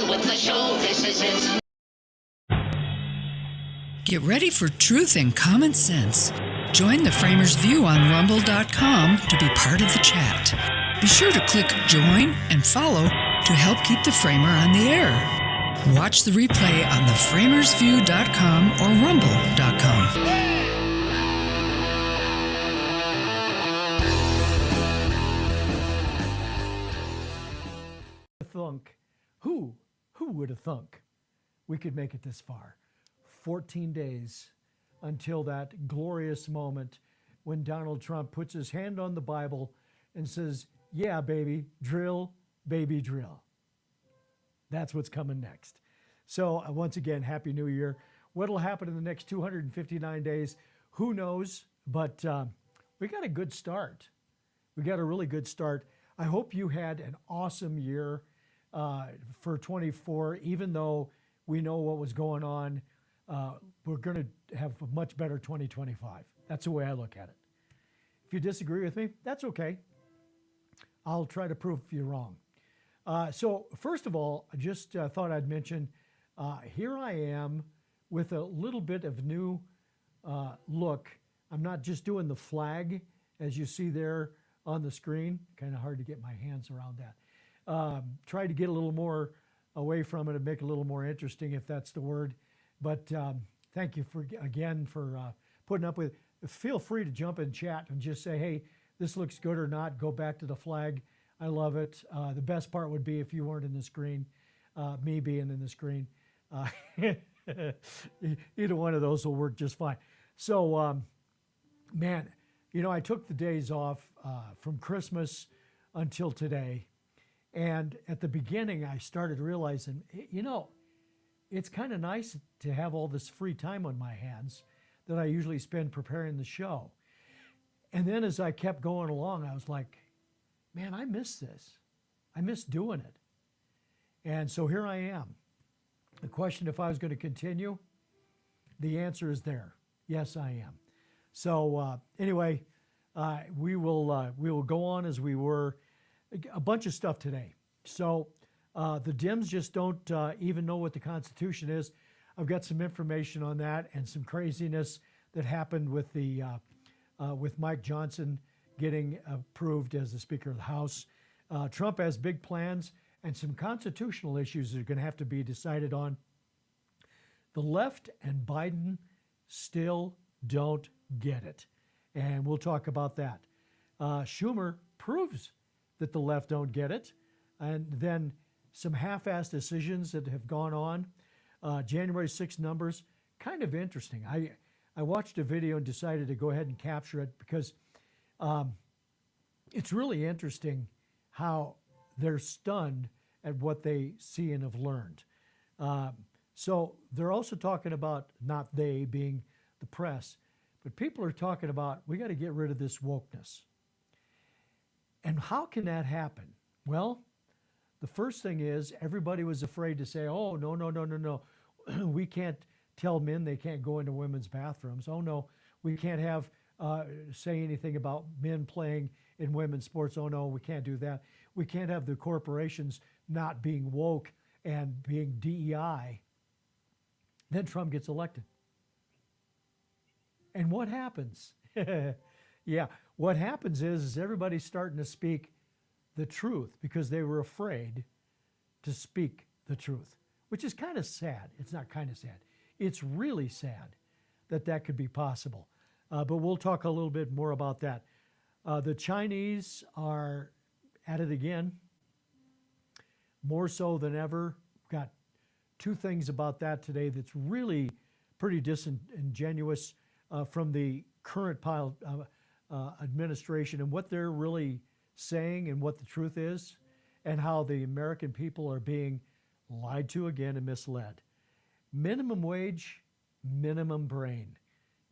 on with the show. This is it. Get ready for truth and common sense. Join the Framers View on rumble.com to be part of the chat. Be sure to click join and follow to help keep the Framer on the air. Watch the replay on theframersview.com or rumble.com. Who would have thunk we could make it this far? 14 days until that glorious moment when Donald Trump puts his hand on the Bible and says, yeah, baby, drill, baby, drill. That's what's coming next. So once again, Happy New Year. What'll happen in the next 259 days? Who knows? But we got a good start. We got a really good start. I hope you had an awesome year for 24, even though we know what was going on. We're going to have a much better 2025. That's the way I look at it. If you disagree with me, that's okay. I'll try to prove you wrong. So first of all, I just thought I'd mention, here I am with a little bit of new look. I'm not just doing the flag, as you see there on the screen. Kind of hard to get my hands around that. Try to get a little more away from it and make it a little more interesting, if that's the word. But thank you again for putting up with it. Feel free to jump in chat and just say, hey, this looks good or not. Go back to the flag. I love it. The best part would be if you weren't in the screen, me being in the screen. Either one of those will work just fine. So, man, you know, I took the days off from Christmas until today. And at the beginning, I started realizing, you know, it's kind of nice to have all this free time on my hands that I usually spend preparing the show. And then as I kept going along, I was like, man, I miss this. I miss doing it. And so here I am. The question, if I was going to continue, the answer is there. Yes, I am. So anyway, we will go on as we were. A bunch of stuff today. So the Dems just don't even know what the Constitution is. I've got some information on that and some craziness that happened with the with Mike Johnson getting approved as the Speaker of the House. Trump has big plans and some constitutional issues that are going to have to be decided on. The left and Biden still don't get it, and we'll talk about that. Schumer proves that the left don't get it, and then some half-assed decisions that have gone on. January 6 numbers, kind of interesting. I watched a video and decided to go ahead and capture it because it's really interesting how they're stunned at what they see and have learned. So they're also talking about, not they being the press, but people are talking about, we got to get rid of this wokeness. And how can that happen? Well, the first thing is everybody was afraid to say, oh, no. We can't tell men they can't go into women's bathrooms. Oh, no, we can't have say anything about men playing in women's sports. Oh, no, we can't do that. We can't have the corporations not being woke and being DEI. Then Trump gets elected. And what happens? Yeah, what happens is everybody's starting to speak the truth because they were afraid to speak the truth, which is kind of sad. It's not kind of sad. It's really sad that that could be possible. But we'll talk a little bit more about that. The Chinese are at it again, more so than ever. Got two things about that today that's really pretty disingenuous from the current administration and what they're really saying and what the truth is, and how the American people are being lied to again and misled. Minimum wage, minimum brain.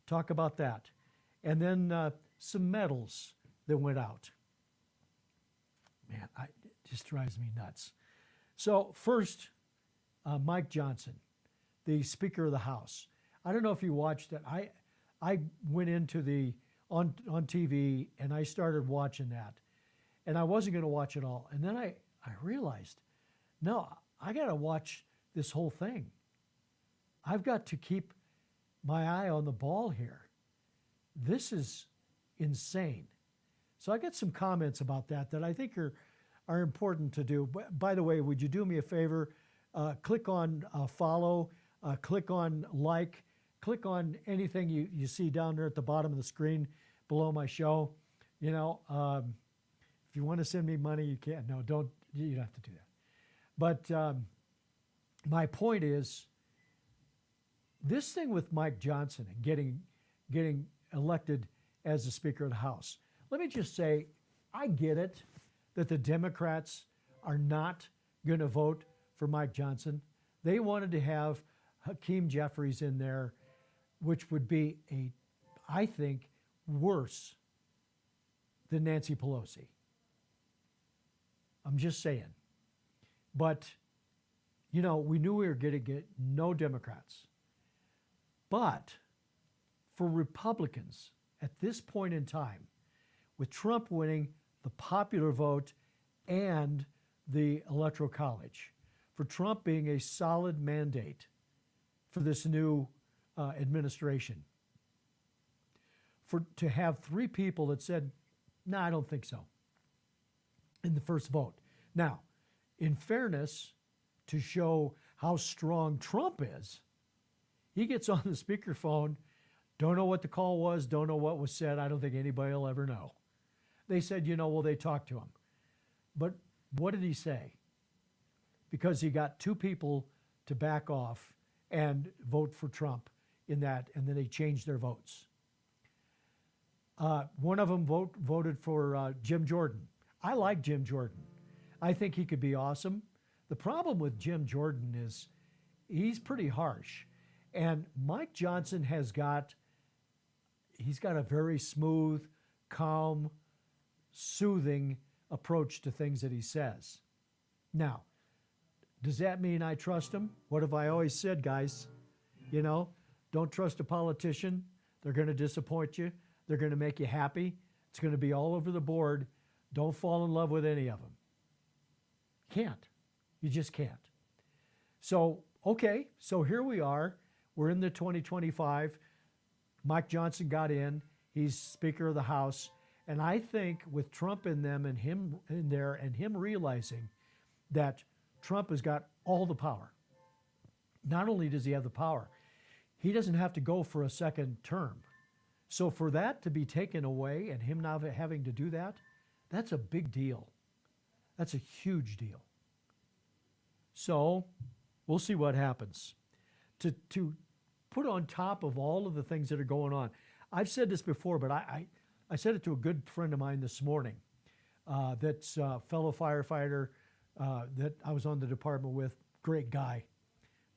Talk about that. And then some medals that went out. Man, it just drives me nuts. So first, Mike Johnson, the Speaker of the House. I don't know if you watched it. I went into the on TV and I started watching that, and I wasn't going to watch it all. And then I realized, no, I got to watch this whole thing. I've got to keep my eye on the ball here. This is insane. So I got some comments about that I think are important to do. By the way, would you do me a favor? Click on follow, click on like, click on anything you see down there at the bottom of the screen below my show. You know, if you want to send me money, you can. No, don't. You don't have to do that. But my point is, this thing with Mike Johnson and getting elected as the Speaker of the House. Let me just say, I get it that the Democrats are not going to vote for Mike Johnson. They wanted to have Hakeem Jeffries in there, which would be I think, worse than Nancy Pelosi. I'm just saying. But, you know, we knew we were going to get no Democrats. But for Republicans at this point in time, with Trump winning the popular vote and the Electoral College, for Trump being a solid mandate for this new administration, to have three people that said, no, I don't think so, in the first vote. Now, in fairness, to show how strong Trump is, he gets on the speakerphone, don't know what the call was, don't know what was said. I don't think anybody will ever know. They said, you know, well, they talked to him. But what did he say? Because he got two people to back off and vote for Trump in that, and then they changed their votes. One of them voted for Jim Jordan. I like Jim Jordan. I think he could be awesome. The problem with Jim Jordan is he's pretty harsh. And Mike Johnson he's got a very smooth, calm, soothing approach to things that he says. Now, does that mean I trust him? What have I always said, guys? You know, don't trust a politician. They're going to disappoint you. They're going to make you happy. It's going to be all over the board. Don't fall in love with any of them. Can't. You just can't. So, okay, so here we are. We're in the 2025. Mike Johnson got in. He's Speaker of the House. And I think with Trump in them and him in there and him realizing that Trump has got all the power. Not only does he have the power, he doesn't have to go for a second term. So for that to be taken away and him now having to do that, that's a big deal. That's a huge deal. So we'll see what happens. To put on top of all of the things that are going on, I've said this before, but I said it to a good friend of mine this morning that's a fellow firefighter that I was on the department with, great guy.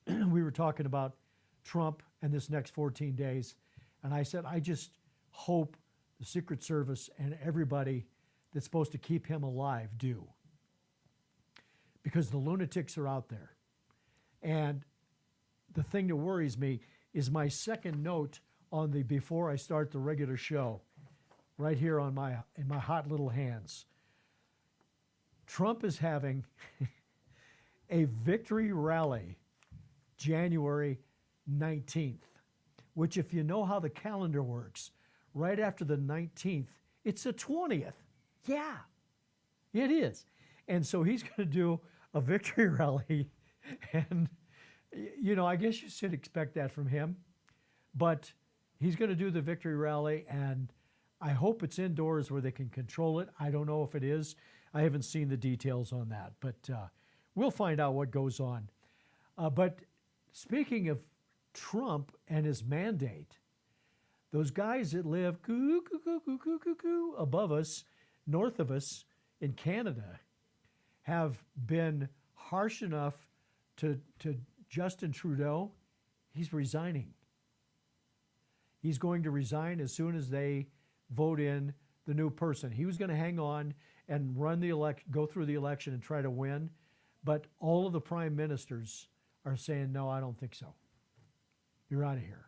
We were talking about Trump and this next 14 days. And I said, I just hope the Secret Service and everybody that's supposed to keep him alive do. Because the lunatics are out there. And the thing that worries me is my second note on the before I start the regular show, right here in my hot little hands. Trump is having a victory rally January 19th, which if you know how the calendar works, right after the 19th, it's the 20th. Yeah, it is. And so he's going to do a victory rally. And, you know, I guess you should expect that from him. But he's going to do the victory rally, and I hope it's indoors where they can control it. I don't know if it is. I haven't seen the details on that, but we'll find out what goes on. But speaking of Trump and his mandate, those guys that live above us, north of us in Canada, have been harsh enough to Justin Trudeau. He's resigning. He's going to resign as soon as they vote in the new person. He was going to hang on and run the election, go through the election and try to win, but all of the prime ministers are saying, no, I don't think so. You're out of here.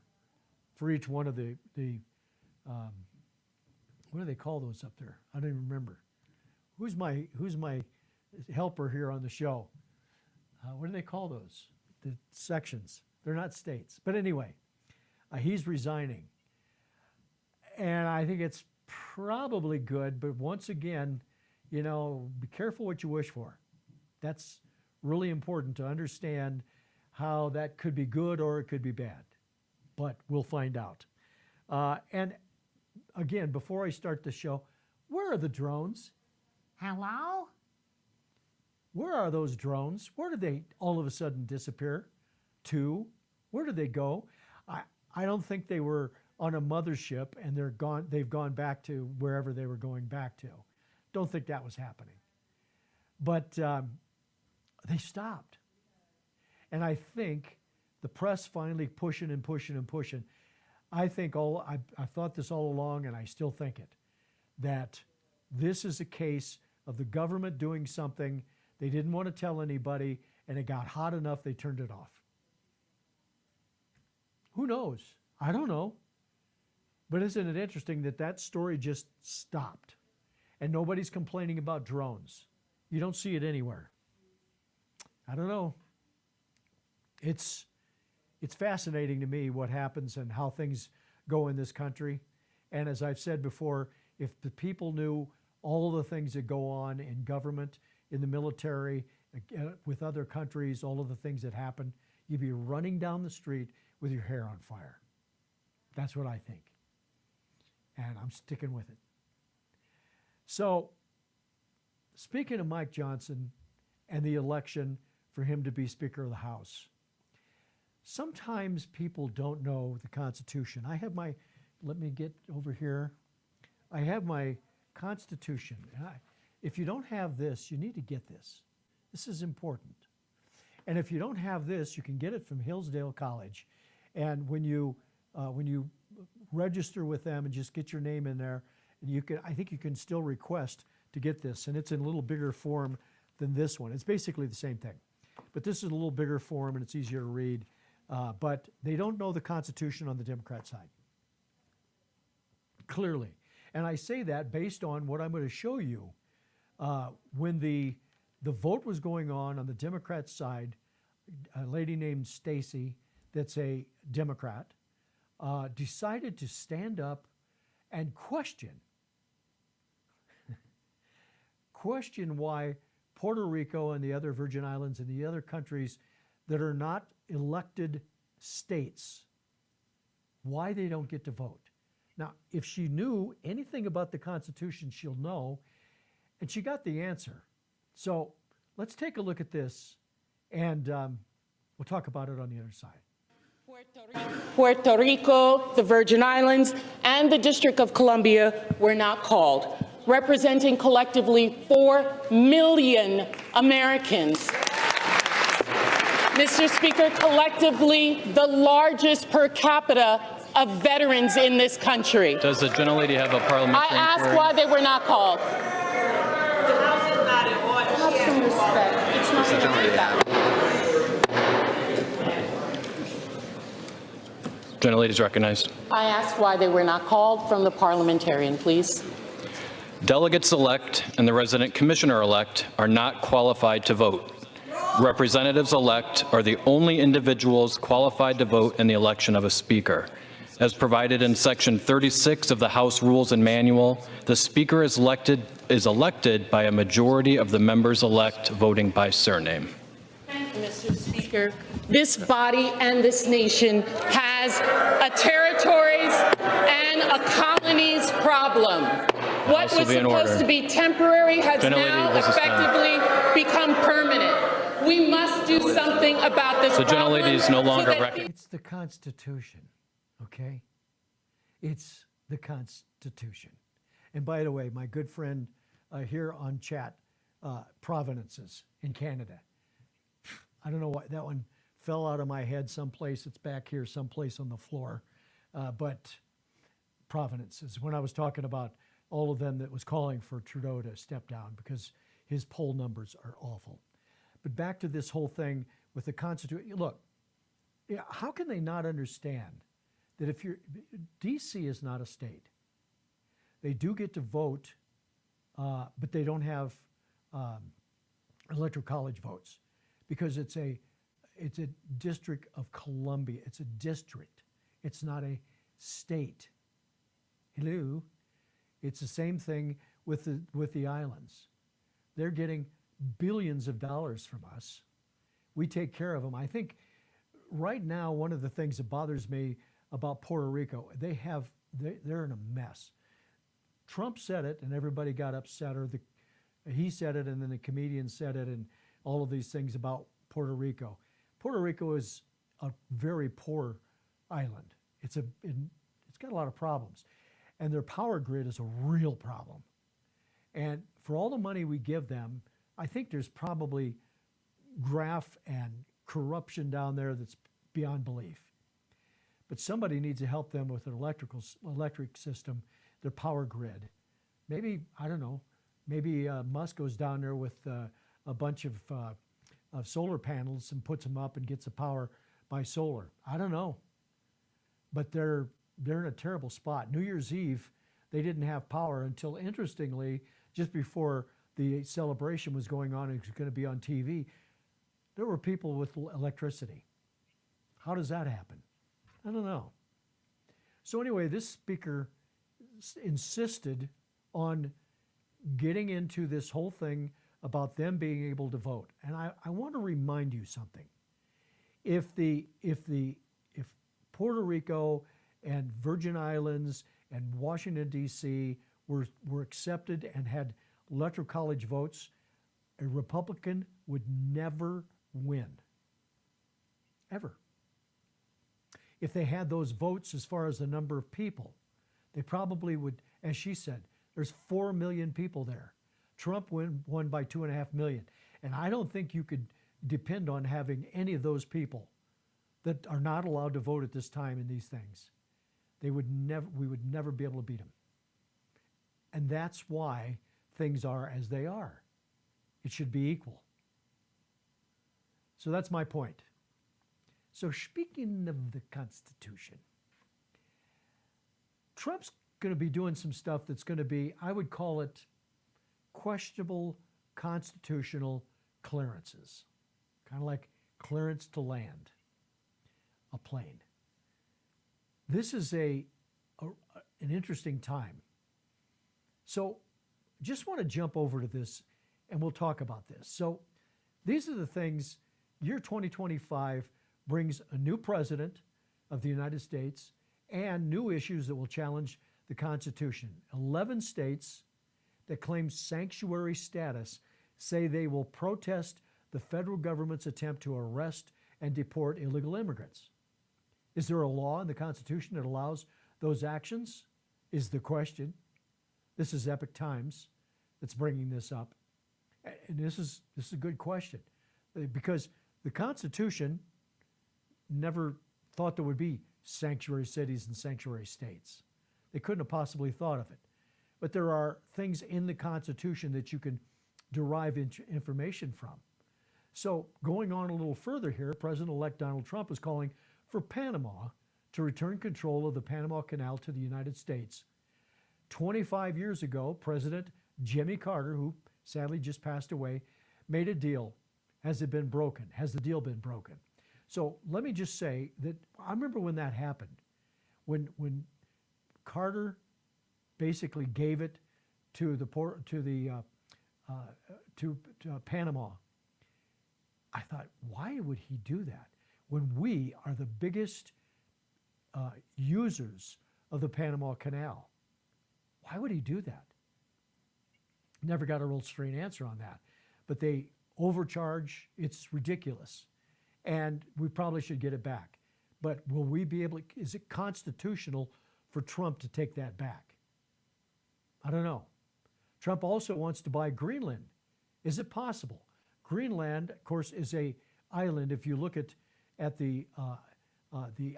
For each one of the what do they call those up there? I don't even remember. Who's my helper here on the show? what do they call those? The sections. They're not states. But anyway, he's resigning. And I think it's probably good, but once again, you know, be careful what you wish for. That's really important to understand how that could be good or it could be bad. But we'll find out. And again, before I start the show, where are the drones? Hello? Where are those drones? Where did they all of a sudden disappear to? Where did they go? I don't think they were on a mothership and they've gone back to wherever they were going back to. Don't think that was happening. But they stopped. And I think the press finally pushing and pushing and pushing. I think I've thought this all along, and I still think it, that this is a case of the government doing something they didn't want to tell anybody, and it got hot enough they turned it off. Who knows? I don't know. But isn't it interesting that that story just stopped, and nobody's complaining about drones? You don't see it anywhere. I don't know. It's fascinating to me what happens and how things go in this country. And as I've said before, if the people knew all the things that go on in government, in the military, with other countries, all of the things that happen, you'd be running down the street with your hair on fire. That's what I think. And I'm sticking with it. So, speaking of Mike Johnson and the election for him to be Speaker of the House, sometimes people don't know the Constitution. I have my, let me get over here. I have my Constitution. If you don't have this, you need to get this. This is important. And if you don't have this, you can get it from Hillsdale College. And when you register with them and just get your name in there, and you can, I think you can still request to get this. And it's in a little bigger form than this one. It's basically the same thing. But this is a little bigger form and it's easier to read. But they don't know the Constitution on the Democrat side. Clearly. And I say that based on what I'm going to show you. When the vote was going on the Democrat side, a lady named Stacy, that's a Democrat, decided to stand up and question why Puerto Rico and the other Virgin Islands and the other countries that are not elected states, why they don't get to vote. Now, if she knew anything about the Constitution, she'll know, and she got the answer. So let's take a look at this, and we'll talk about it on the other side. Puerto Rico, the Virgin Islands, and the District of Columbia were not called, representing collectively 4 million Americans. Mr. Speaker, collectively the largest per capita of veterans in this country. Does the gentlelady have a parliamentary I asked inquiry? why they were not called. Have some respect. It's not going to be that. Gentlelady is recognized. I asked why they were not called from the parliamentarian, please. Delegates-elect and the resident commissioner-elect are not qualified to vote. Representatives-elect are the only individuals qualified to vote in the election of a speaker. As provided in Section 36 of the House Rules and Manual, the Speaker is elected by a majority of the members-elect voting by surname. Thank you, Mr. Speaker. This body and this nation has a territories and a colonies problem. What was supposed to be temporary has now effectively become permanent. We must do something about this problem. The gentlelady is no longer recognized. It's the Constitution, okay? It's the Constitution. And by the way, my good friend here on chat, Provenances in Canada. I don't know why that one fell out of my head someplace. It's back here someplace on the floor. But Provenances, when I was talking about all of them that was calling for Trudeau to step down because his poll numbers are awful. But back to this whole thing with the Constitution. Look, how can they not understand that if you're, D.C. is not a state. They do get to vote, but they don't have electoral college votes because it's a District of Columbia. It's a district. It's not a state. Hello. It's the same thing with the islands. They're getting billions of dollars from us. We take care of them. I think right now one of the things that bothers me about Puerto Rico, they're in a mess. Trump said it and everybody got upset, or he said it and then the comedian said it, and all of these things about Puerto Rico. Puerto Rico is a very poor island. It's got a lot of problems, and their power grid is a real problem. And for all the money we give them, I think there's probably graft and corruption down there that's beyond belief. But somebody needs to help them with an electric system, their power grid. Maybe, I don't know, maybe Musk goes down there with a bunch of solar panels and puts them up and gets the power by solar. I don't know. But they're in a terrible spot. New Year's Eve, they didn't have power until, interestingly, just before the celebration was going on and it was going to be on TV, there were people with electricity. How does that happen? I don't know. So anyway, this speaker insisted on getting into this whole thing about them being able to vote. And I want to remind you something. If Puerto Rico and Virgin Islands and Washington, D.C. were accepted and had electoral college votes, a Republican would never win. Ever. If they had those votes as far as the number of people, they probably would, as she said, there's 4 million people there. Trump won by 2.5 million. And I don't think you could depend on having any of those people that are not allowed to vote at this time in these things. We would never be able to beat them. And that's why things are as they are. It should be equal. So that's my point. So speaking of the Constitution, Trump's going to be doing some stuff that's going to be, I would call it, questionable constitutional clearances. Kind of like clearance to land a plane. This is an interesting time. So just want to jump over to this and we'll talk about this. So these are the things, year 2025 brings a new president of the United States and new issues that will challenge the Constitution. 11 states that claim sanctuary status say they will protest the federal government's attempt to arrest and deport illegal immigrants. Is there a law in the Constitution that allows those actions? Is the question. This is Epoch Times that's bringing this up. And this is a good question, because the Constitution never thought there would be sanctuary cities and sanctuary states. They couldn't have possibly thought of it. But there are things in the Constitution that you can derive information from. So going on a little further here, President-elect Donald Trump is calling for Panama to return control of the Panama Canal to the United States. 25 years ago, President Jimmy Carter, who sadly just passed away, made a deal. Has it been broken? Has the deal been broken? So let me just say that I remember when that happened, when Carter basically gave it to Panama. I thought, why would he do that when we are the biggest users of the Panama Canal? Why would he do that? Never got a real straight answer on that. But they overcharge. It's ridiculous. And we probably should get it back. But will we be able to, is it constitutional for Trump to take that back? I don't know. Trump also wants to buy Greenland. Is it possible? Greenland, of course, is an island. If you look at the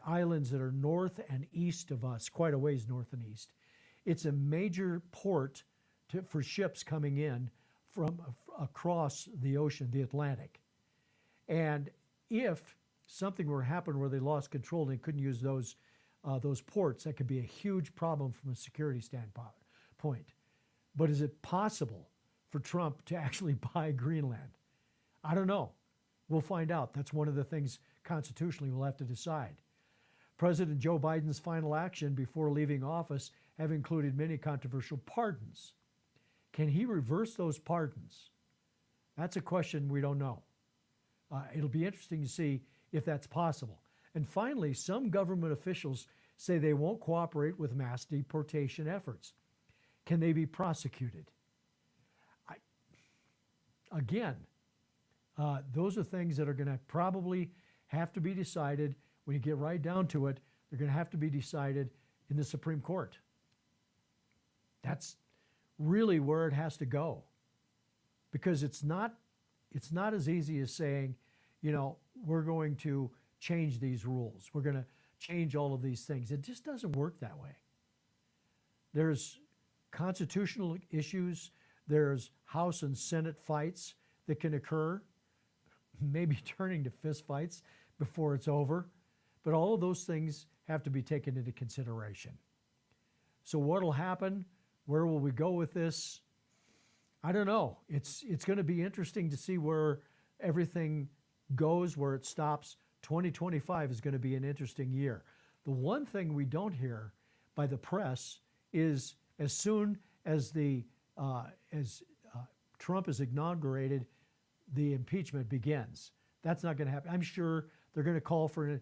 islands that are north and east of us, quite a ways north and east, it's a major port for ships coming in from across the ocean, the Atlantic. And if something were to happen where they lost control and they couldn't use those ports, that could be a huge problem from a security standpoint. But is it possible for Trump to actually buy Greenland? I don't know. We'll find out. That's one of the things constitutionally we'll have to decide. President Joe Biden's final action before leaving office have included many controversial pardons. Can he reverse those pardons? That's a question we don't know. It'll be interesting to see if that's possible. And finally, some government officials say they won't cooperate with mass deportation efforts. Can they be prosecuted? Those are things that are going to probably have to be decided. When you get right down to it, they're going to have to be decided in the Supreme Court. That's really where it has to go, because it's not as easy as saying, we're going to change these rules. We're going to change all of these things. It just doesn't work that way. There's constitutional issues. There's House and Senate fights that can occur, maybe turning to fist fights before it's over. But all of those things have to be taken into consideration. So what will happen? Where will we go with this? I don't know. It's going to be interesting to see where everything goes, where it stops. 2025 is going to be an interesting year. The one thing we don't hear by the press is as soon as Trump is inaugurated, the impeachment begins. That's not going to happen. I'm sure they're going to call for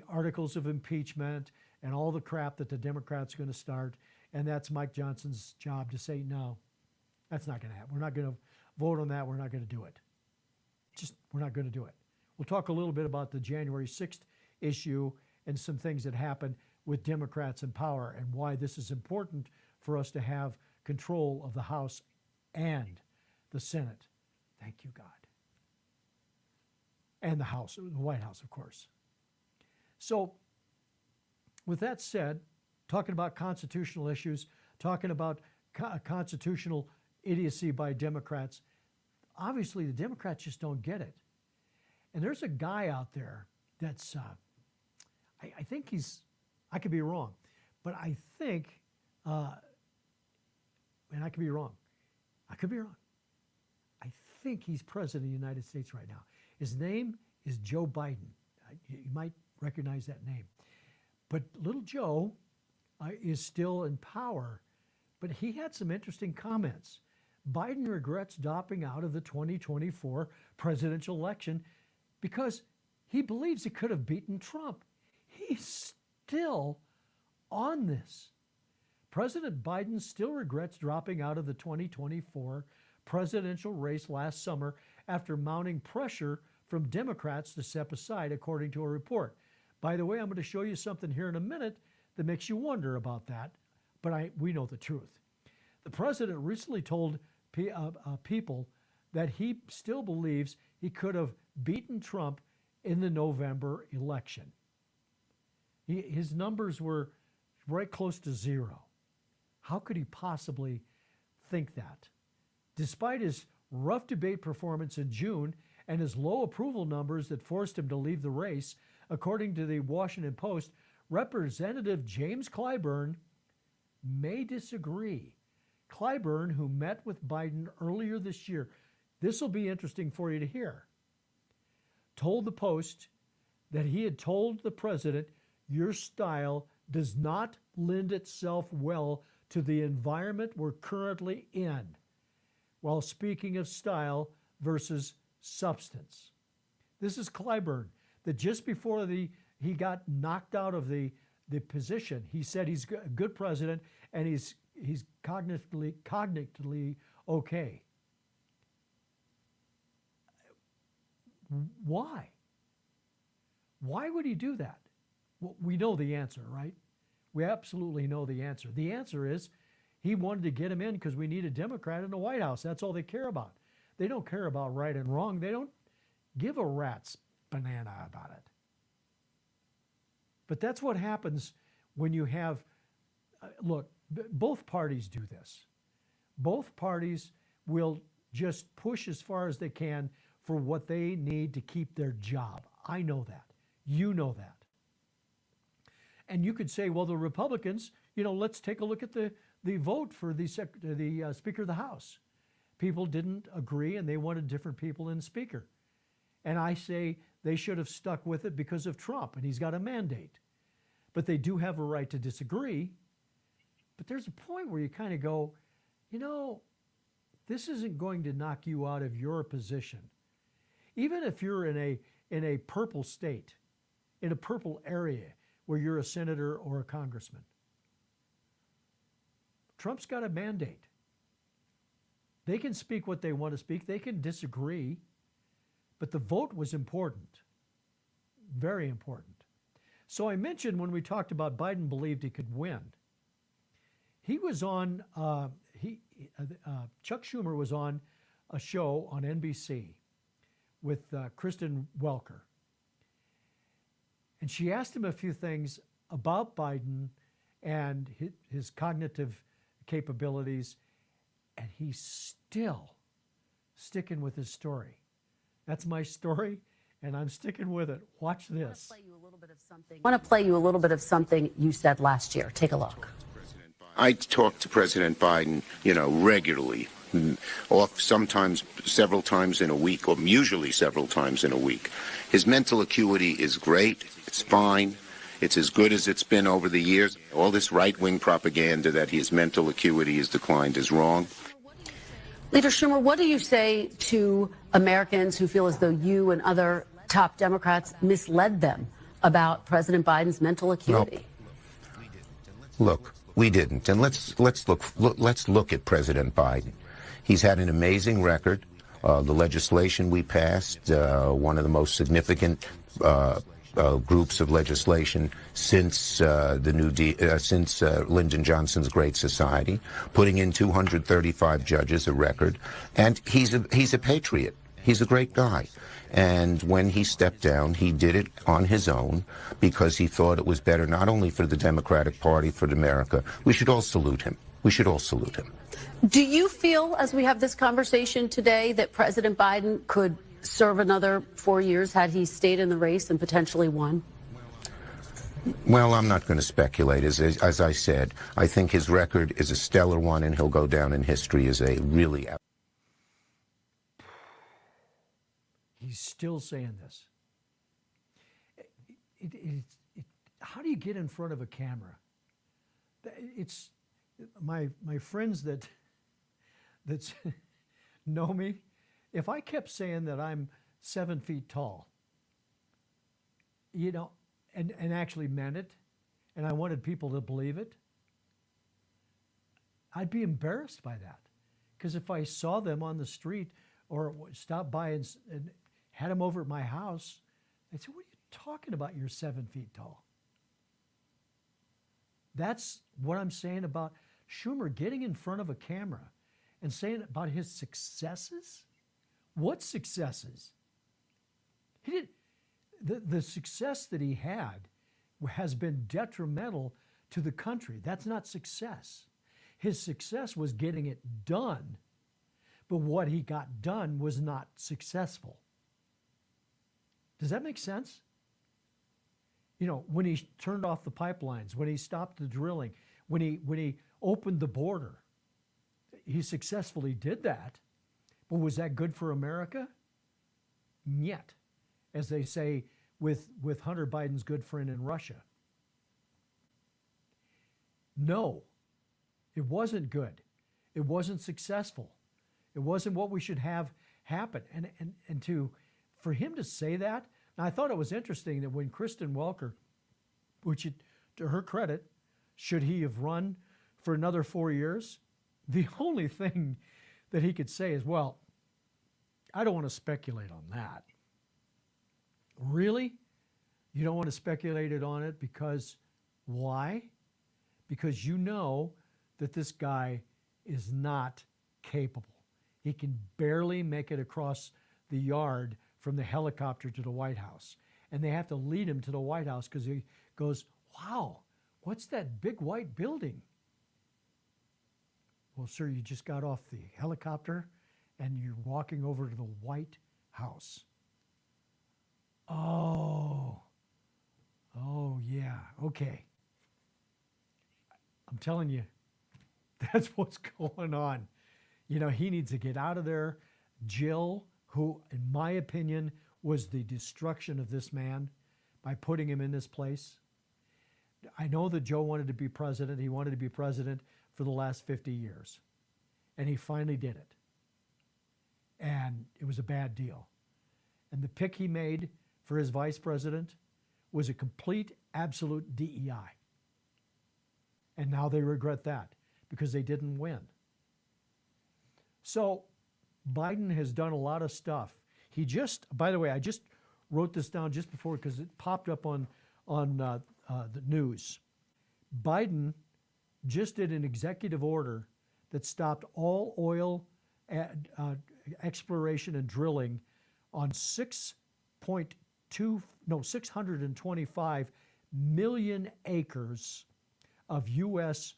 articles of impeachment and all the crap that the Democrats are going to start. And that's Mike Johnson's job to say, no, that's not going to happen. We're not going to vote on that. We're not going to do it. We're not going to do it. We'll talk a little bit about the January 6th issue and some things that happened with Democrats in power and why this is important for us to have control of the House and the Senate. Thank you, God. And the House, the White House, of course. So with that said, talking about constitutional issues, talking about constitutional idiocy by Democrats, obviously the Democrats just don't get it. And there's a guy out there that's, I think I could be wrong, but I think, and I could be wrong. I could be wrong. I think he's president of the United States right now. His name is Joe Biden. You might recognize that name. But little Joe is still in power, but he had some interesting comments. Biden regrets dropping out of the 2024 presidential election because he believes he could have beaten Trump. He's still on this. President Biden still regrets dropping out of the 2024 presidential race last summer after mounting pressure from Democrats to step aside, according to a report. By the way, I'm going to show you something here in a minute that makes you wonder about that, but we know the truth. The president recently told people that he still believes he could have beaten Trump in the November election. His numbers were right close to zero. How could he possibly think that? Despite his rough debate performance in June and his low approval numbers that forced him to leave the race, according to the Washington Post, Representative James Clyburn may disagree. Clyburn, who met with Biden earlier this year, this will be interesting for you to hear, told the Post that he had told the president, your style does not lend itself well to the environment we're currently in, while speaking of style versus substance. This is Clyburn, that just before he got knocked out of the position, he said he's a good president and he's cognitively okay. Why? Why would he do that? Well, we know the answer, right? We absolutely know the answer. The answer is he wanted to get him in because we need a Democrat in the White House. That's all they care about. They don't care about right and wrong. They don't give a rat's banana about it. But that's what happens when you have, look, both parties do this. Both parties will just push as far as they can for what they need to keep their job. I know that. You know that. And you could say, well, the Republicans, let's take a look at the vote for the Speaker of the House. People didn't agree and they wanted different people in Speaker. And I say they should have stuck with it because of Trump, and he's got a mandate. But they do have a right to disagree. But there's a point where you kind of go, you know, this isn't going to knock you out of your position. Even if you're in a purple state, in a purple area where you're a senator or a congressman, Trump's got a mandate. They can speak what they want to speak. They can disagree. But the vote was important, very important. So I mentioned when we talked about Biden believed he could win. He was on, Chuck Schumer was on a show on NBC with Kristen Welker. And she asked him a few things about Biden and his cognitive capabilities, and he's still sticking with his story. That's my story, and I'm sticking with it. Watch this. I want to play you a little bit of something you said last year. Take a look. I talk to President Biden, regularly, sometimes several times in a week, or usually several times in a week. His mental acuity is great. It's fine. It's as good as it's been over the years. All this right-wing propaganda that his mental acuity has declined is wrong. Leader Schumer, what do you say to Americans who feel as though you and other top Democrats misled them about President Biden's mental acuity? Look, we didn't. And let's look at President Biden. He's had an amazing record. The legislation we passed, one of the most significant groups of legislation since since Lyndon Johnson's Great Society, putting in 235 judges, a record, and he's a patriot. He's a great guy. And when he stepped down, he did it on his own because he thought it was better not only for the Democratic Party, for America. We should all salute him. We should all salute him. Do you feel, as we have this conversation today, that President Biden could serve another 4 years had he stayed in the race and potentially won? Well, I'm not going to speculate. As I said, I think his record is a stellar one, and he'll go down in history as a really... He's still saying this. How do you get in front of a camera? It's my friends that know me. If I kept saying that I'm 7 feet tall, and actually meant it, and I wanted people to believe it, I'd be embarrassed by that. Because if I saw them on the street or stopped by and had them over at my house, they'd say, "What are you talking about? You're 7 feet tall." That's what I'm saying about Schumer getting in front of a camera and saying about his successes. What successes? He did. The success that he had has been detrimental to the country. That's not success. His success was getting it done, but what he got done was not successful. Does that make sense? When he turned off the pipelines, when he stopped the drilling, when he opened the border, he successfully did that. But was that good for America? Yet, as they say with Hunter Biden's good friend in Russia. No, it wasn't good. It wasn't successful. It wasn't what we should have happen. And for him to say that, now I thought it was interesting that when Kristen Welker, which to her credit, should he have run for another 4 years? The only thing that he could say is, well, I don't want to speculate on that. Really? You don't want to speculate on it because why? Because you know that this guy is not capable. He can barely make it across the yard from the helicopter to the White House. And they have to lead him to the White House because he goes, "Wow, what's that big white building?" "Well, sir, you just got off the helicopter and you're walking over to the White House." Oh yeah, okay. I'm telling you, that's what's going on. He needs to get out of there. Jill, who, in my opinion, was the destruction of this man by putting him in this place. I know that Joe wanted to be president. He wanted to be president for the last 50 years. And he finally did it. And it was a bad deal. And the pick he made for his vice president was a complete, absolute DEI. And now they regret that because they didn't win. So Biden has done a lot of stuff. He just, by the way, I just wrote this down just before because it popped up on the news. Biden just did an executive order that stopped all oil exploration and drilling on 625 million acres of U.S.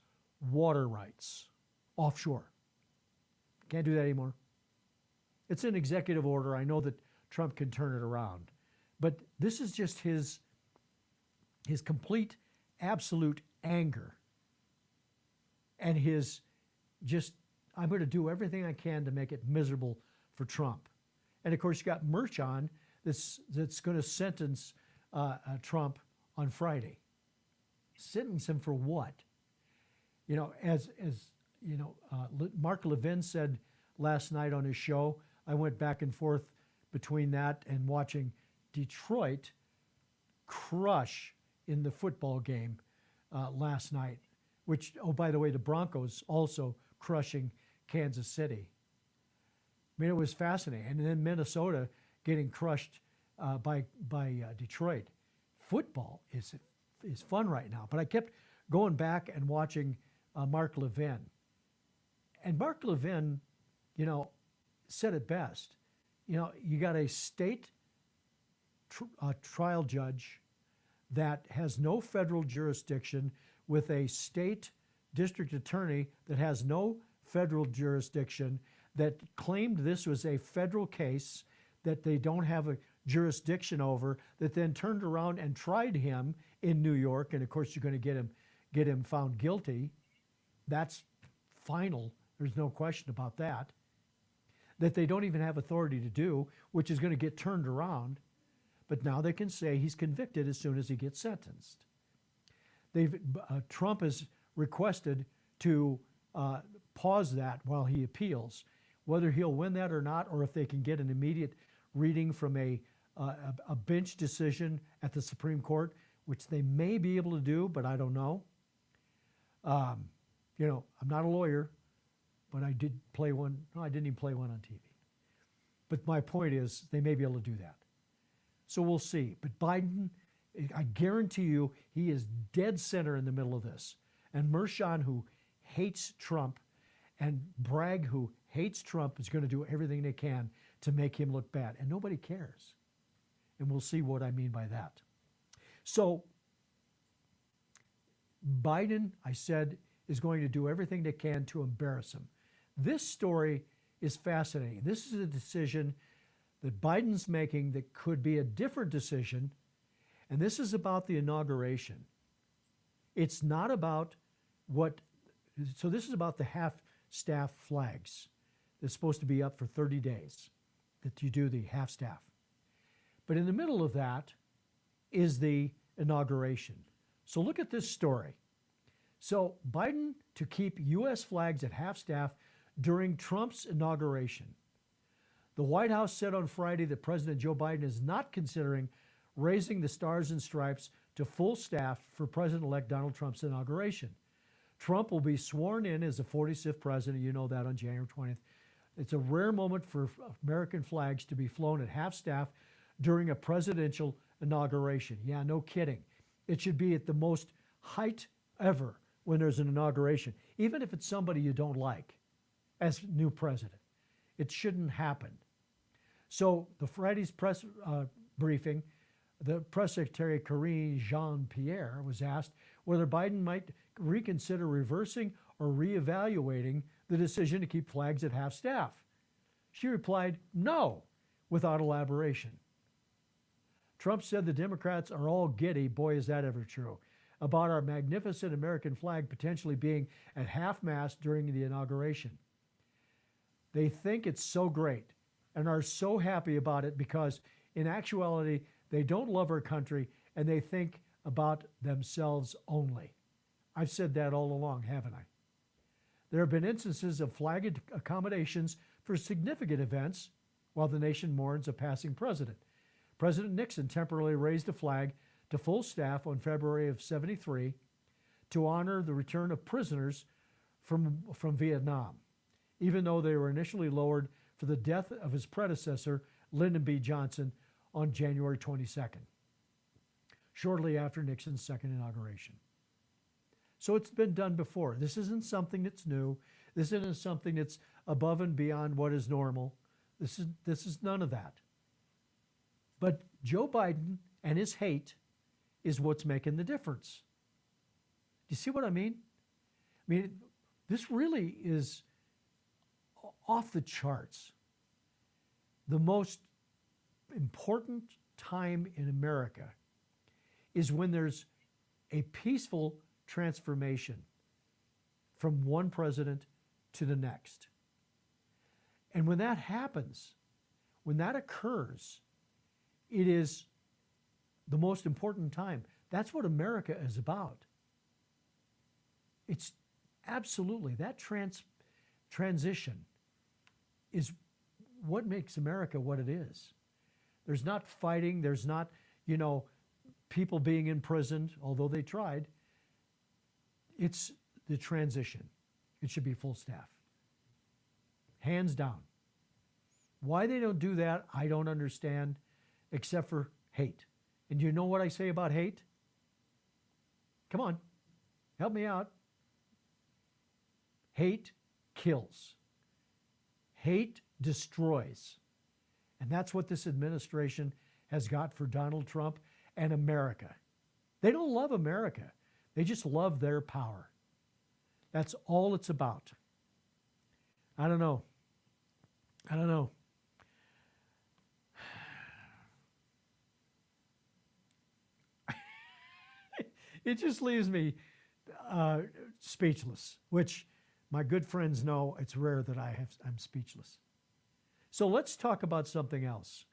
water rights offshore. Can't do that anymore. It's an executive order. I know that Trump can turn it around. But this is just his complete, absolute anger. And his just, I'm going to do everything I can to make it miserable for Trump. And of course, you got Merchan that's going to sentence Trump on Friday. Sentence him for what? You know, as you know, Mark Levin said last night on his show, I went back and forth between that and watching Detroit crush in the football game last night, which, oh, by the way, the Broncos also crushing Kansas City. I mean, it was fascinating. And then Minnesota getting crushed by Detroit. Football is fun right now. But I kept going back and watching Mark Levin. And Mark Levin, you know, said it best. You know, you got a state trial judge that has no federal jurisdiction with a state district attorney that has no federal jurisdiction that claimed this was a federal case that they don't have a jurisdiction over, that then turned around and tried him in New York. And of course, you're going to get him found guilty. That's final. There's no question about that. That they don't even have authority to do, which is going to get turned around. But now they can say he's convicted as soon as he gets sentenced. Trump has requested to pause that while he appeals. Whether he'll win that or not, or if they can get an immediate reading from a bench decision at the Supreme Court, which they may be able to do, but I don't know. You know, I'm not a lawyer, but I did play one. No, I didn't even play one on TV. But my point is, they may be able to do that. So we'll see. But Biden, I guarantee you, he is dead center in the middle of this. And Merchan, who hates Trump, and Bragg, who hates Trump, is going to do everything they can to make him look bad. And nobody cares. And we'll see what I mean by that. So Biden, I said, is going to do everything they can to embarrass him. This story is fascinating. This is a decision that Biden's making that could be a different decision. And this is about the inauguration. It's not about so this is about the half-staff flags that's supposed to be up for 30 days, that you do the half-staff. But in the middle of that is the inauguration. So look at this story. So Biden to keep U.S. flags at half-staff during Trump's inauguration. The White House said on Friday that President Joe Biden is not considering raising the stars and stripes to full staff for President-elect Donald Trump's inauguration. Trump will be sworn in as the 46th president. You know that on January 20th. It's a rare moment for American flags to be flown at half-staff during a presidential inauguration. Yeah, no kidding. It should be at the most height ever when there's an inauguration, even if it's somebody you don't like as new president. It shouldn't happen. So the Friday's press briefing, the press secretary Karine Jean-Pierre was asked whether Biden might reconsider reversing or reevaluating the decision to keep flags at half-staff. She replied, no, without elaboration. Trump said the Democrats are all giddy, boy is that ever true, about our magnificent American flag potentially being at half-mast during the inauguration. They think it's so great and are so happy about it because In actuality, they don't love our country and they think about themselves only. I've said that all along, haven't I? There have been instances of flag accommodations for significant events while the nation mourns a passing president. President Nixon temporarily raised the flag to full staff on February of '73 to honor the return of prisoners from Vietnam, even though they were initially lowered for the death of his predecessor, Lyndon B. Johnson, on January 22nd, shortly after Nixon's second inauguration. So it's been done before. This isn't something that's new. This isn't something that's above and beyond what is normal. This is none of that. But Joe Biden and his hate is what's making the difference. Do you see what I mean? I mean, this really is off the charts. The most important time in America is when there's a peaceful transformation from one president to the next. And when that happens, when that occurs, it is the most important time. That's what America is about. It's absolutely, that transition is what makes America what it is. There's not fighting, there's not, people being imprisoned, although they tried. It's the transition. It should be full staff. Hands down. Why they don't do that, I don't understand, except for hate. And you know what I say about hate? Come on, help me out. Hate kills. Hate destroys. And that's what this administration has got for Donald Trump and America. They don't love America. They just love their power. That's all it's about. I don't know. It just leaves me speechless, which my good friends know it's rare that I'm speechless. So let's talk about something else.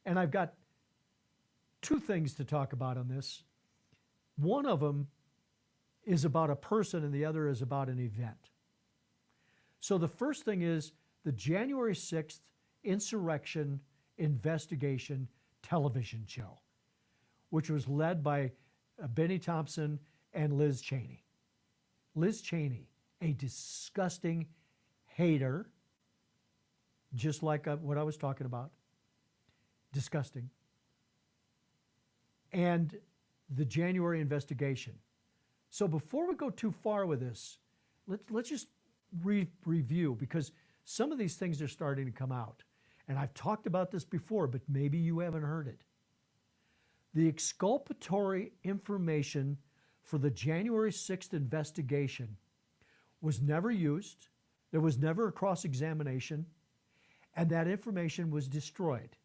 And I've got two things to talk about on this. One of them is about a person and the other is about an event. So the first thing is the January 6th insurrection investigation television show, which was led by Benny Thompson and Liz Cheney. Liz Cheney, a disgusting hater, just like what I was talking about. Disgusting. And the January investigation. So before we go too far with this, let's just review, because some of these things are starting to come out. And I've talked about this before, but maybe you haven't heard it. The exculpatory information for the January 6th investigation was never used. There was never a cross-examination, and that information was destroyed.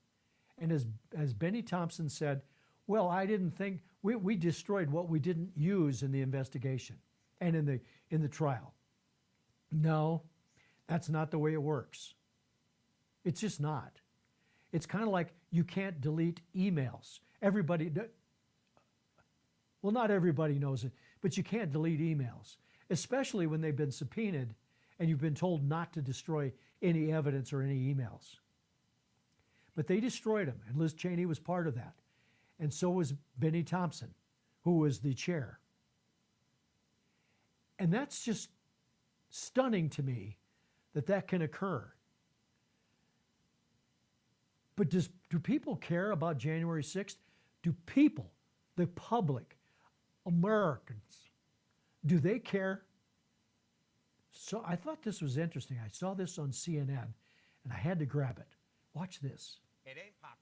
And as Benny Thompson said, well, I didn't think, we destroyed what we didn't use in the investigation and in the trial. No, that's not the way it works. It's just not. It's kind of like you can't delete emails. Not everybody knows it, but you can't delete emails, especially when they've been subpoenaed and you've been told not to destroy any evidence or any emails. But they destroyed them, and Liz Cheney was part of that. And so was Benny Thompson, who was the chair. And that's just stunning to me that can occur. But do people care about January 6th? Do people, the public, Americans, do they care? So I thought this was interesting. I saw this on CNN, and I had to grab it. Watch this. It ain't popular.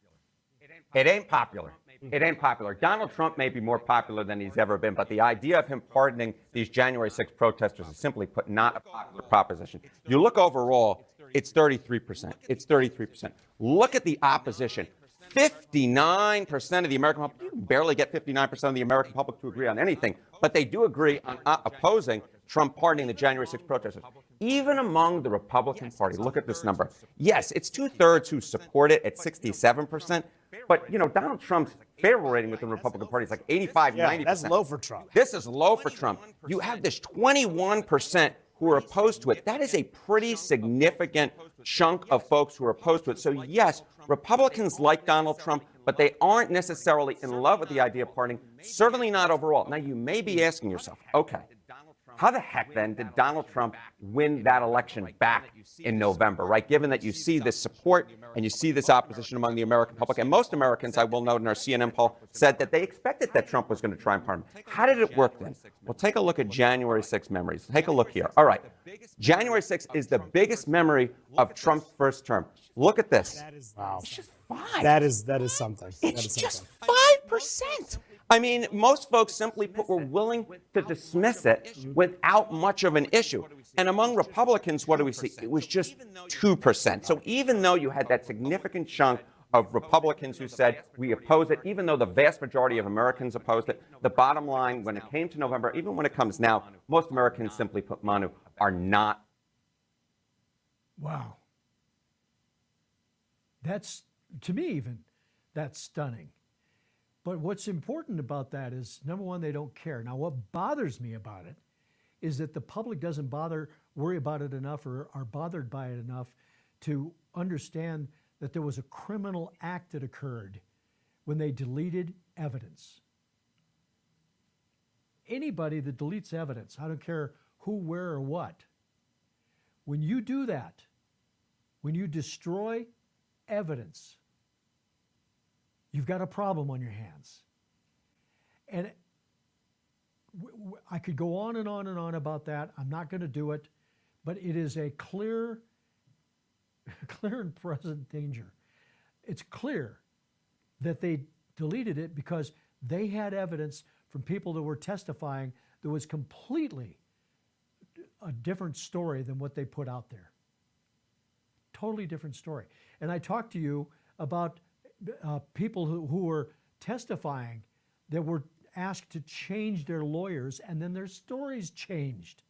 It ain't popular. It ain't popular. Donald Trump may be more popular than he's ever been, but the idea of him pardoning these January 6th protesters is simply put not a popular proposition. You look overall, it's 33%. It's 33%. Look at the opposition. 59% of the American public, you can barely get 59% of the American public to agree on anything, but they do agree on opposing Trump pardoning the January 6th protesters. Even among the Republican Party, look at this number. Yes, it's 2/3 who support it at 67%, But, you know, Donald Trump's favorable rating within the Republican Party is like 85, 90%. That's low for Trump. This is low for Trump. You have this 21% who are opposed to it. That is a pretty significant chunk of folks who are opposed to it. So, yes, Republicans like Donald Trump, but they aren't necessarily in love with the idea of pardoning, certainly not overall. Now, you may be asking yourself, okay, how the heck then did Donald Trump win that election back in November, right? Given that you see this support and you see this opposition among the American public, and most Americans, I will note in our CNN poll, said that they expected that Trump was going to try and pardon him. How did it work then? Well, take a look at January 6 memories. Take a look here. All right. January 6 is the biggest memory of Trump's first term. Look at this. Wow. It's just 5. That is something. It's just 5%. I mean, most folks simply put were willing to dismiss it without much of an issue. And among Republicans, what do we see? It was just 2%. So even though you had that significant chunk of Republicans who said we oppose it, even though the vast majority of Americans opposed it, the bottom line, when it came to November, even when it comes now, most Americans, simply put, Manu, are not. Wow. That's, to me even, that's stunning. But what's important about that is, number one, they don't care. Now, what bothers me about it is that the public doesn't worry about it enough or are bothered by it enough to understand that there was a criminal act that occurred when they deleted evidence. Anybody that deletes evidence, I don't care who, where, or what, when you do that, when you destroy evidence, you've got a problem on your hands. And I could go on and on and on about that. I'm not going to do it, but it is a clear and present danger. It's clear that they deleted it because they had evidence from people that were testifying that was completely a different story than what they put out there. Totally different story. And I talked to you about people who were testifying that were asked to change their lawyers, and then their stories changed.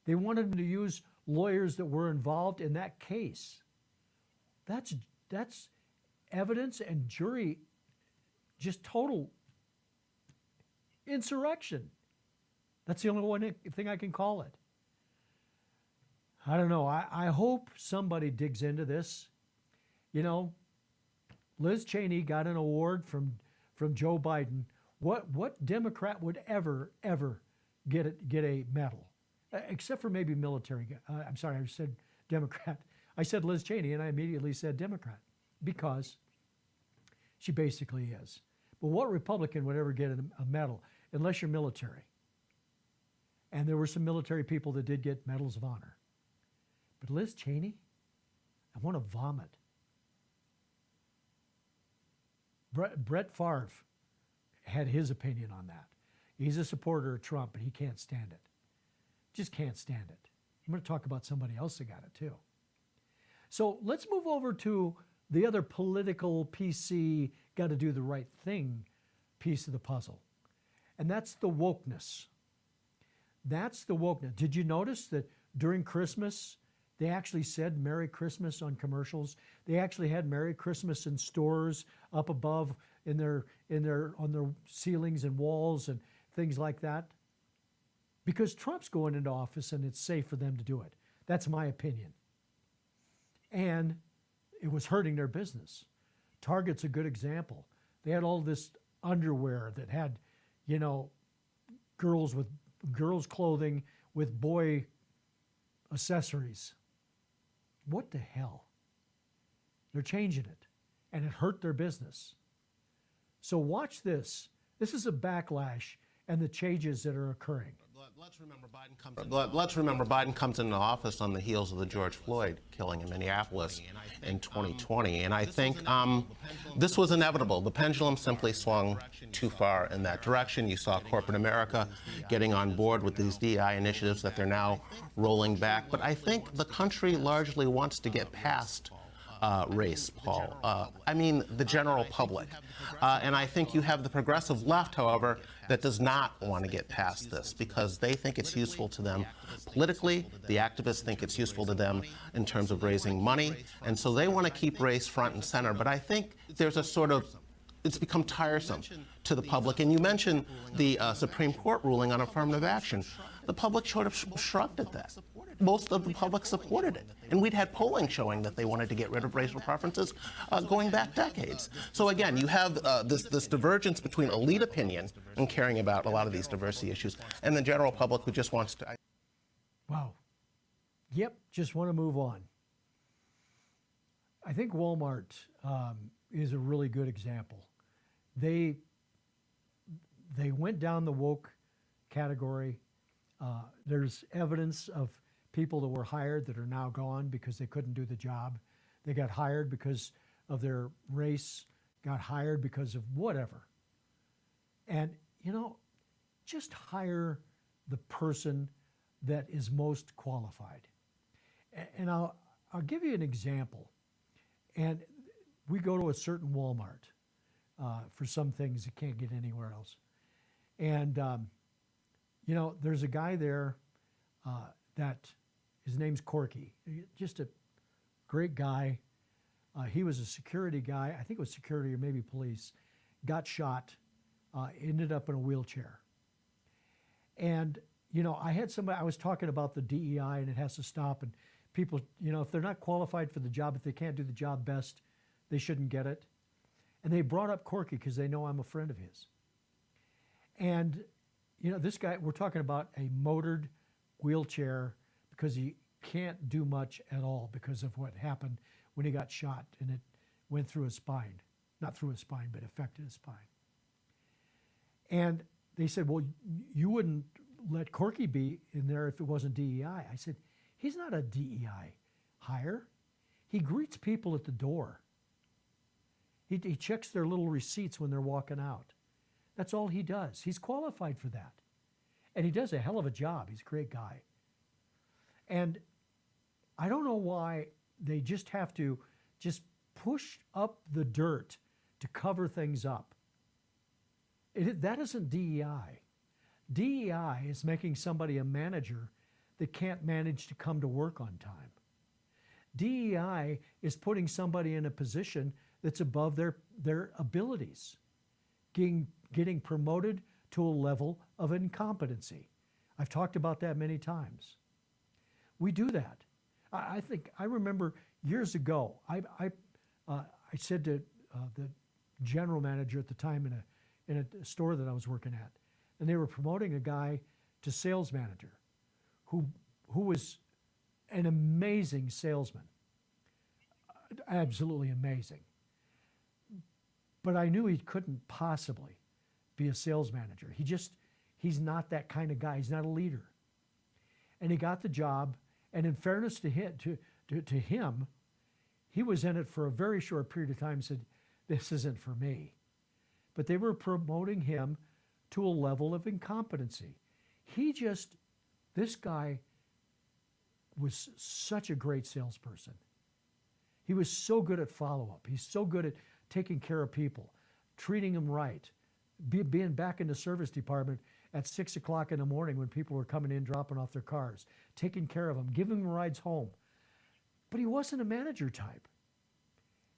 They wanted them to use lawyers that were involved in that case. That's evidence and jury, just total insurrection. That's the only thing I can call it. I don't know. I hope somebody digs into this. You know, Liz Cheney got an award from Joe Biden. What Democrat would ever get a medal, except for maybe military? I'm sorry, I said Democrat. I said Liz Cheney, and I immediately said Democrat because she basically is. But what Republican would ever get a medal unless you're military? And there were some military people that did get medals of honor. But Liz Cheney, I want to vomit. Brett Favre had his opinion on that. He's a supporter of Trump, but he can't stand it. Just can't stand it. I'm going to talk about somebody else that got it too. So let's move over to the other political PC, got to do the right thing piece of the puzzle. And that's the wokeness. That's the wokeness. Did you notice that during Christmas, they actually said Merry Christmas on commercials? They actually had Merry Christmas in stores up above on their ceilings and walls and things like that. Because Trump's going into office and it's safe for them to do it. That's my opinion. And it was hurting their business. Target's a good example. They had all this underwear that had, you know, girls clothing with boy accessories. What the hell? They're changing it, and it hurt their business. So watch this. This is a backlash and the changes that are occurring. Let's remember Biden comes into office on the heels of the George Floyd killing in Minneapolis in 2020. And I think this was inevitable. The pendulum simply swung too far in that direction. You saw corporate America getting on board with these DEI initiatives that they're now rolling back. But I think the country largely wants to get past race, Paul. I mean, the general public. And I think you have the progressive left, however, that does not want to get past this because they think it's useful to them politically. The activists think it's useful to them in terms of raising money. And so they want to keep race front and center. But I think there's a sort of, it's become tiresome to the public. And you mentioned the Supreme Court ruling on affirmative action. The public sort of shrugged at that. Most of the public supported it. And we'd had polling showing that they wanted to get rid of racial preferences going back decades. So again, you have this divergence between elite opinion and caring about a lot of these diversity issues and the general public who just wants to... Wow. Yep, just want to move on. I think Walmart is a really good example. They went down the woke category. There's evidence of people that were hired that are now gone because they couldn't do the job. They got hired because of their race, got hired because of whatever. And, you know, just hire the person that is most qualified. And I'll give you an example. And we go to a certain Walmart for some things that can't get anywhere else. And, you know, there's a guy there that his name's Corky, just a great guy. He was a security guy, I think it was security or maybe police, got shot, ended up in a wheelchair. And, you know, I was talking about the DEI and it has to stop, and people, you know, if they're not qualified for the job, if they can't do the job best, they shouldn't get it. And they brought up Corky because they know I'm a friend of his. And, you know, this guy, we're talking about a motored wheelchair because he can't do much at all because of what happened when he got shot and it went through his spine. Not through his spine, but affected his spine. And they said, well, you wouldn't let Corky be in there if it wasn't DEI. I said, he's not a DEI hire. He greets people at the door. He checks their little receipts when they're walking out. That's all he does. He's qualified for that. And he does a hell of a job. He's a great guy. And I don't know why they just have to just push up the dirt to cover things up. That isn't DEI. DEI is making somebody a manager that can't manage to come to work on time. DEI is putting somebody in a position that's above their abilities, getting promoted to a level of incompetency. I've talked about that many times. We do that. I remember years ago, I said to the general manager at the time in a store that I was working at, and they were promoting a guy to sales manager who was an amazing salesman, absolutely amazing. But I knew he couldn't possibly be a sales manager. He's not that kind of guy. He's not a leader. And he got the job, and in fairness to him, he was in it for a very short period of time and said, this isn't for me. But they were promoting him to a level of incompetency. This guy was such a great salesperson. He was so good at follow-up. He's so good at taking care of people, treating them right, being back in the service department at 6 o'clock in the morning when people were coming in, dropping off their cars, taking care of them, giving them rides home. But he wasn't a manager type.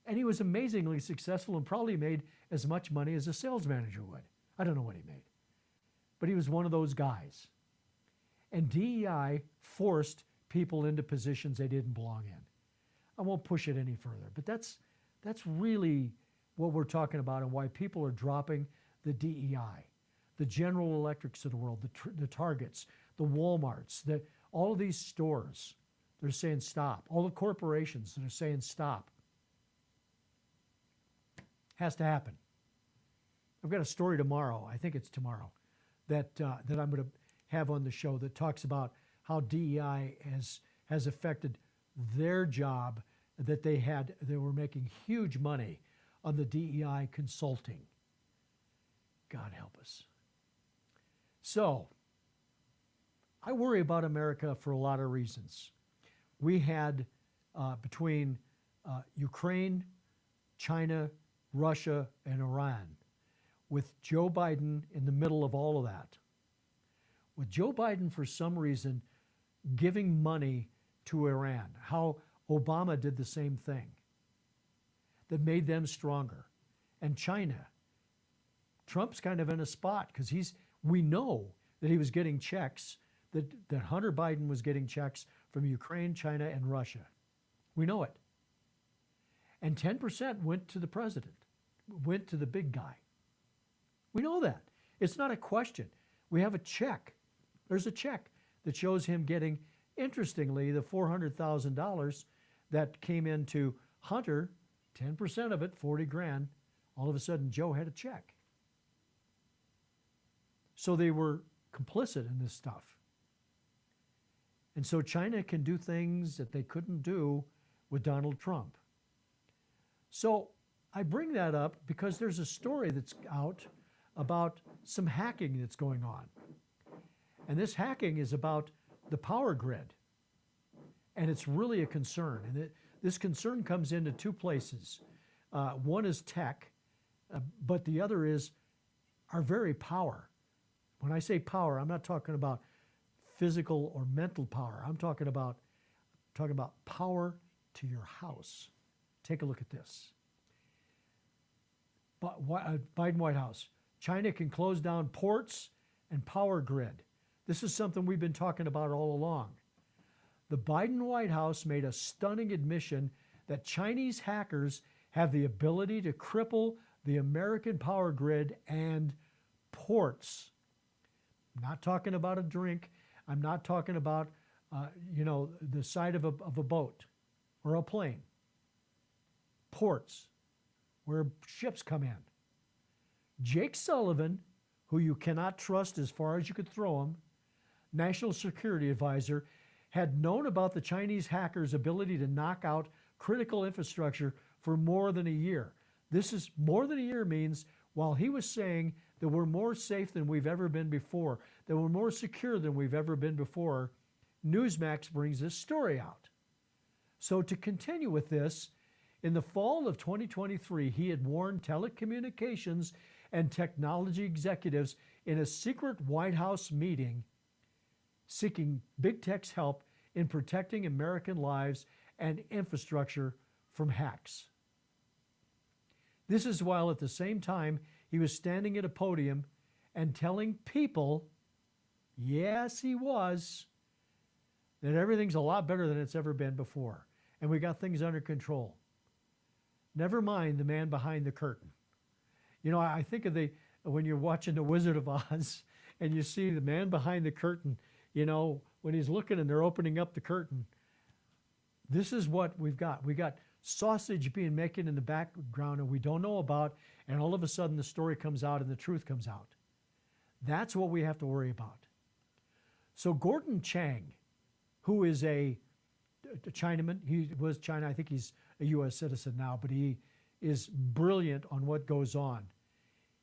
And he was amazingly successful and probably made as much money as a sales manager would. I don't know what he made. But he was one of those guys. And DEI forced people into positions they didn't belong in. I won't push it any further, but that's really what we're talking about and why people are dropping the DEI. The General Electrics of the world, the Targets, the Walmarts, all of these stores, they're saying stop. All the corporations that are saying stop. Has to happen. I've got a story tomorrow, I think it's tomorrow, that I'm going to have on the show that talks about how DEI has affected their job that they were making huge money on the DEI consulting. God help us. So, I worry about America for a lot of reasons. We had, between Ukraine, China, Russia, and Iran, with Joe Biden in the middle of all of that. With Joe Biden, for some reason, giving money to Iran, how Obama did the same thing that made them stronger. And China, Trump's kind of in a spot because we know that he was getting checks, that Hunter Biden was getting checks from Ukraine, China, and Russia. We know it. And 10% went to the president, went to the big guy. We know that. It's not a question. We have a check. There's a check that shows him getting, interestingly, the $400,000 that came into Hunter, 10% of it, 40 grand. All of a sudden, Joe had a check. So they were complicit in this stuff. And so China can do things that they couldn't do with Donald Trump. So I bring that up because there's a story that's out about some hacking that's going on. And this hacking is about the power grid. And it's really a concern. And this concern comes into two places. One is tech, but the other is our very power. When I say power, I'm not talking about physical or mental power. I'm talking about power to your house. Take a look at this. Biden White House. China can close down ports and power grid. This is something we've been talking about all along. The Biden White House made a stunning admission that Chinese hackers have the ability to cripple the American power grid and ports. I'm not talking about a drink. I'm not talking about, the side of a boat or a plane. Ports, where ships come in. Jake Sullivan, who you cannot trust as far as you could throw him, National Security Advisor, had known about the Chinese hackers' ability to knock out critical infrastructure for more than a year. This is more than a year means while he was saying that we're more safe than we've ever been before, that we're more secure than we've ever been before, Newsmax brings this story out. So to continue with this, in the fall of 2023, he had warned telecommunications and technology executives in a secret White House meeting seeking big tech's help in protecting American lives and infrastructure from hacks. This is while at the same time he was standing at a podium and telling people, yes, he was, that everything's a lot better than it's ever been before, and we got things under control. Never mind the man behind the curtain. You know, I think of when you're watching The Wizard of Oz and you see the man behind the curtain, you know, when he's looking and they're opening up the curtain. This is what we've got. We got sausage being made in the background and we don't know about, and all of a sudden the story comes out and the truth comes out. That's what we have to worry about. So Gordon Chang, who is a Chinaman, he was China, I think he's a U.S. citizen now, but he is brilliant on what goes on.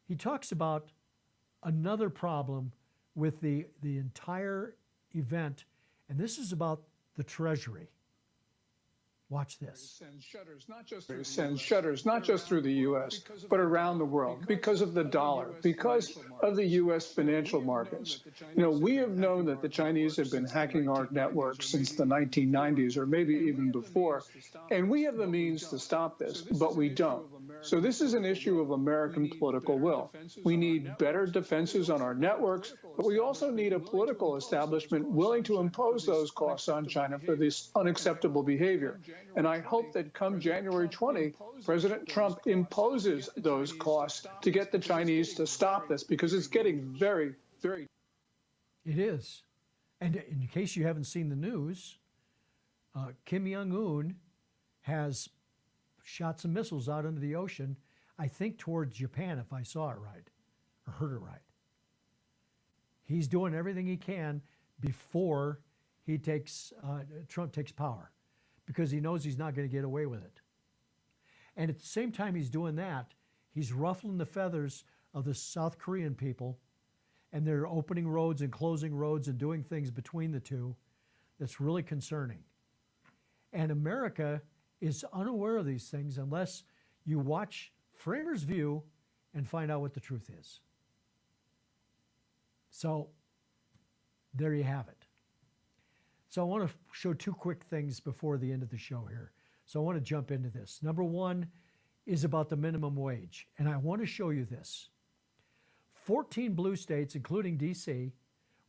He talks about another problem with the entire event, and this is about the Treasury. Watch this. Sends shutters not just through the U.S., but around the world because of the dollar, because of the U.S. financial markets. You know, we have known that the Chinese have been hacking our networks since the 1990s or maybe even before, and we have the means to stop this, but we don't. So this is an issue of American political will. We need better defenses on our networks, but we also need a political establishment willing to impose those costs on China for this unacceptable behavior. And I hope that come January 20, President Trump imposes those costs to get the Chinese to stop this, because it's getting very, very... It is. And in case you haven't seen the news, Kim Jong-un has shot some missiles out into the ocean, I think towards Japan, if I saw it right, or heard it right. He's doing everything he can before he Trump takes power, because he knows he's not going to get away with it. And at the same time he's doing that, he's ruffling the feathers of the South Korean people, and they're opening roads and closing roads and doing things between the two that's really concerning. And America is unaware of these things unless you watch Framers View and find out what the truth is. So there you have it. So I want to show two quick things before the end of the show here. So I want to jump into this. Number one is about the minimum wage. And I want to show you this. 14 blue states, including DC,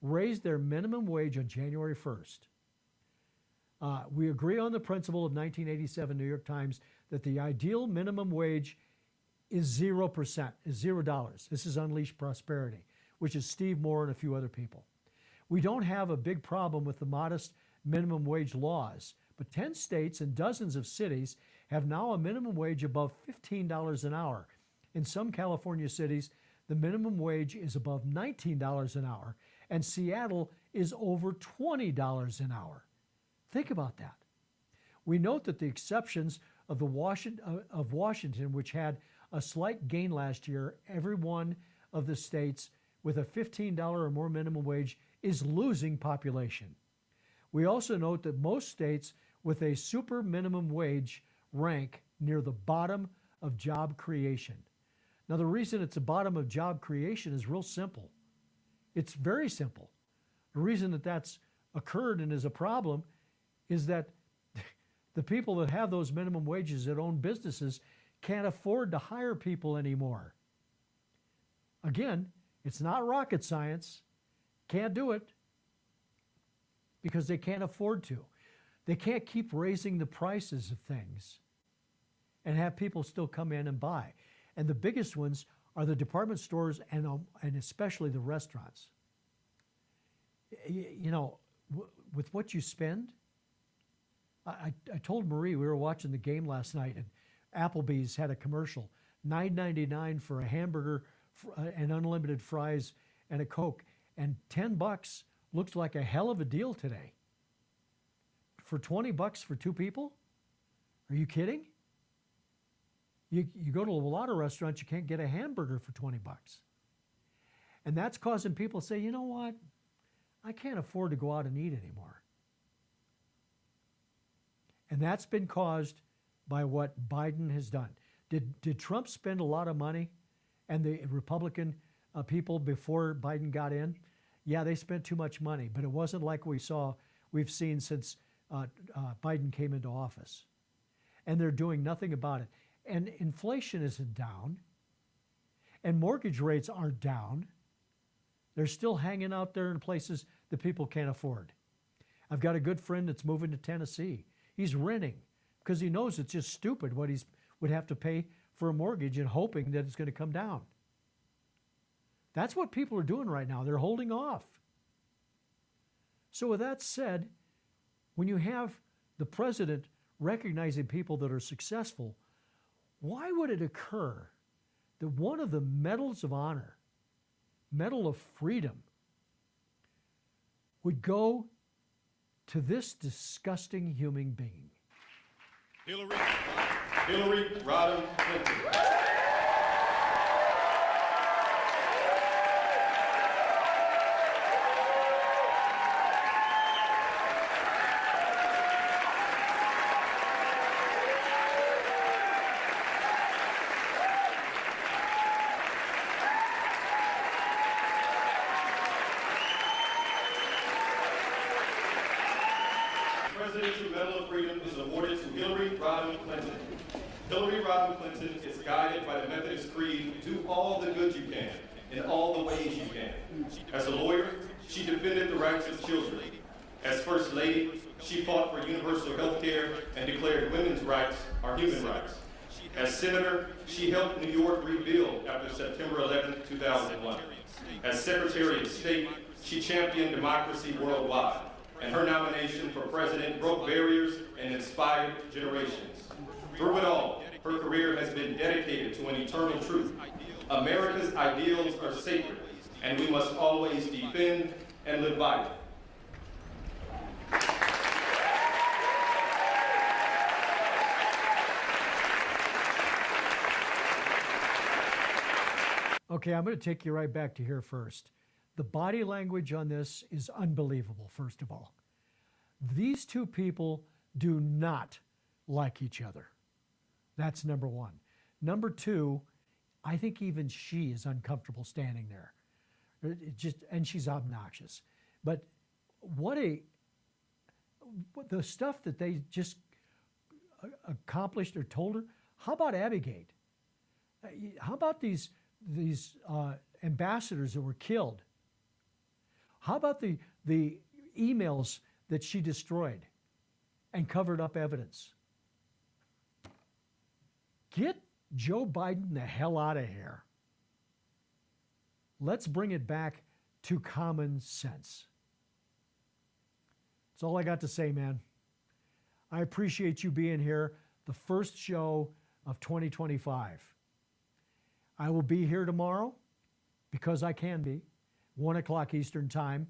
raised their minimum wage on January 1st. We agree on the principle of 1987 New York Times that the ideal minimum wage is 0%, is $0. This is Unleash Prosperity, which is Steve Moore and a few other people. We don't have a big problem with the modest minimum wage laws, but 10 states and dozens of cities have now a minimum wage above $15 an hour. In some California cities, the minimum wage is above $19 an hour, and Seattle is over $20 an hour. Think about that. We note that the exceptions of Washington, which had a slight gain last year, every one of the states with a $15 or more minimum wage is losing population. We also note that most states with a super minimum wage rank near the bottom of job creation. Now, the reason it's the bottom of job creation is real simple. It's very simple. The reason that that's occurred and is a problem is that the people that have those minimum wages that own businesses can't afford to hire people anymore. Again, it's not rocket science. Can't do it because they can't afford to. They can't keep raising the prices of things and have people still come in and buy. And the biggest ones are the department stores and especially the restaurants. You know, with what you spend, I told Marie, we were watching the game last night, and Applebee's had a commercial, $9.99 for a hamburger and unlimited fries and a Coke, and $10 looks like a hell of a deal today. For $20 for two people? Are you kidding? You go to a lot of restaurants, you can't get a hamburger for $20. And that's causing people to say, you know what? I can't afford to go out and eat anymore. And that's been caused by what Biden has done. Did Trump spend a lot of money and the Republican people before Biden got in? Yeah, they spent too much money, but it wasn't like we've seen since Biden came into office. And they're doing nothing about it. And inflation isn't down. And mortgage rates aren't down. They're still hanging out there in places that people can't afford. I've got a good friend that's moving to Tennessee. He's renting because he knows it's just stupid what he would have to pay for a mortgage and hoping that it's going to come down. That's what people are doing right now. They're holding off. So with that said, when you have the president recognizing people that are successful, why would it occur that one of the medals of honor, Medal of Freedom, would go to this disgusting human being? Hillary Rodham Clinton. Presidential Medal of Freedom is awarded to Hillary Rodham Clinton. Hillary Rodham Clinton is guided by the Methodist Creed, do all the good you can, in all the ways you can. As a lawyer, she defended the rights of children. As First Lady, she fought for universal health care and declared women's rights are human rights. As Senator, she helped New York rebuild after September 11, 2001. As Secretary of State, she championed democracy worldwide, and her nomination for president broke barriers and inspired generations. Through it all, her career has been dedicated to an eternal truth. America's ideals are sacred, and we must always defend and live by them. Okay, I'm going to take you right back to here first. The body language on this is unbelievable, first of all. These two people do not like each other. That's number one. Number two, I think even she is uncomfortable standing there. And she's obnoxious. But what the stuff that they just accomplished or told her. How about Abigate? How about these ambassadors that were killed? How about the emails that she destroyed and covered up evidence? Get Joe Biden the hell out of here. Let's bring it back to common sense. That's all I got to say, man. I appreciate you being here, the first show of 2025. I will be here tomorrow because I can be, 1 o'clock Eastern time.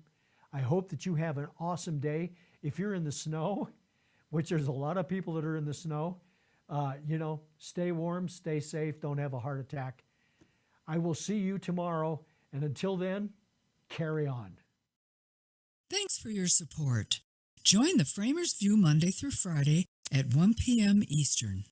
I hope that you have an awesome day. If you're in the snow, which there's a lot of people that are in the snow, stay warm, stay safe, don't have a heart attack. I will see you tomorrow, and until then, carry on. Thanks for your support. Join the Framers View Monday through Friday at 1 p.m. Eastern.